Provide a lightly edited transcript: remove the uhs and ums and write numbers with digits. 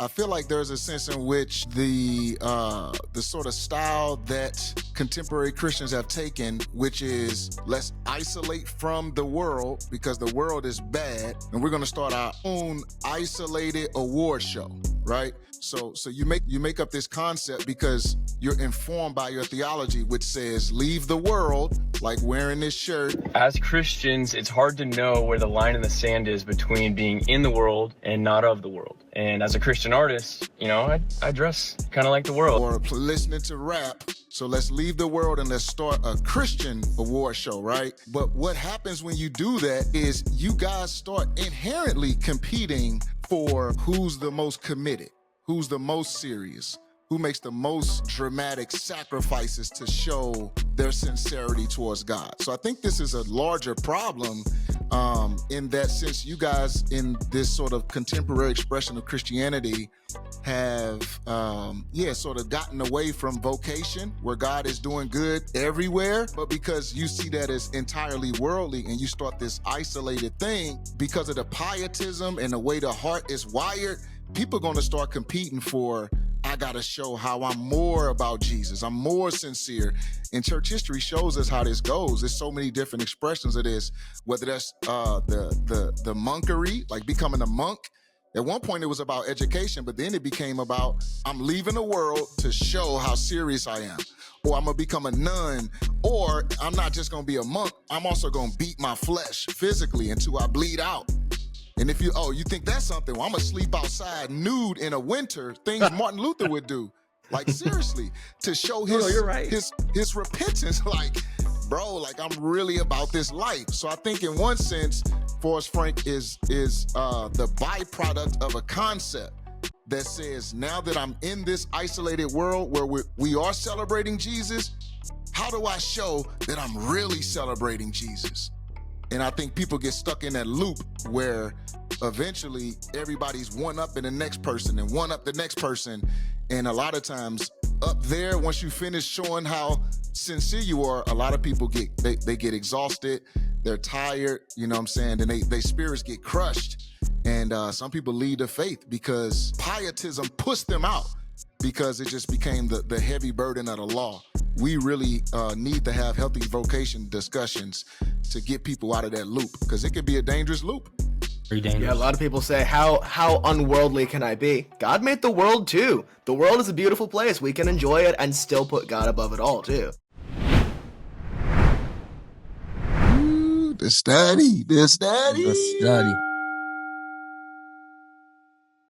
I feel like there's a sense in which the sort of style that contemporary Christians have taken, which is let's isolate from the world because the world is bad, and we're going to start our own isolated award show, right? So you make up this concept because you're informed by your theology, which says leave the world, like wearing this shirt. As Christians, it's hard to know where the line in the sand is between being in the world and not of the world. And as a Christian artist, I dress kind of like the world. Or listening to rap. So let's leave the world and let's start a Christian award show, right? But what happens when you do that is you guys start inherently competing for who's the most committed, who's the most serious, who makes the most dramatic sacrifices to show their sincerity towards God. So I think this is a larger problem in that since you guys in this sort of contemporary expression of Christianity have, sort of gotten away from vocation where God is doing good everywhere, but because you see that as entirely worldly and you start this isolated thing because of the pietism and the way the heart is wired, people are going to start competing for, I got to show how I'm more about Jesus. I'm more sincere. And church history shows us how this goes. There's so many different expressions of this, whether that's the monkery, like becoming a monk. At one point it was about education, but then it became about, I'm leaving the world to show how serious I am. Or I'm going to become a nun. Or I'm not just going to be a monk. I'm also going to beat my flesh physically until I bleed out. And if you think that's something, well, I'm going to sleep outside nude in a winter, things Martin Luther would do. Like, seriously, to show his repentance, like, bro, like, I'm really about this life. So I think in one sense, Forrest Frank is the byproduct of a concept that says, now that I'm in this isolated world where we are celebrating Jesus, how do I show that I'm really celebrating Jesus? And I think people get stuck in that loop where eventually everybody's one up in the next person and one up the next person. And a lot of times up there, once you finish showing how sincere you are, a lot of people get exhausted. They're tired, you know what I'm saying? And they spirits get crushed. And some people leave the faith because pietism pushed them out because it just became the heavy burden of the law. We really need to have healthy vocation discussions to get people out of that loop because it could be a dangerous loop. Very dangerous. Yeah, a lot of people say, how unworldly can I be? God made the world too. The world is a beautiful place. We can enjoy it and still put God above it all too. Ooh, the study. The study.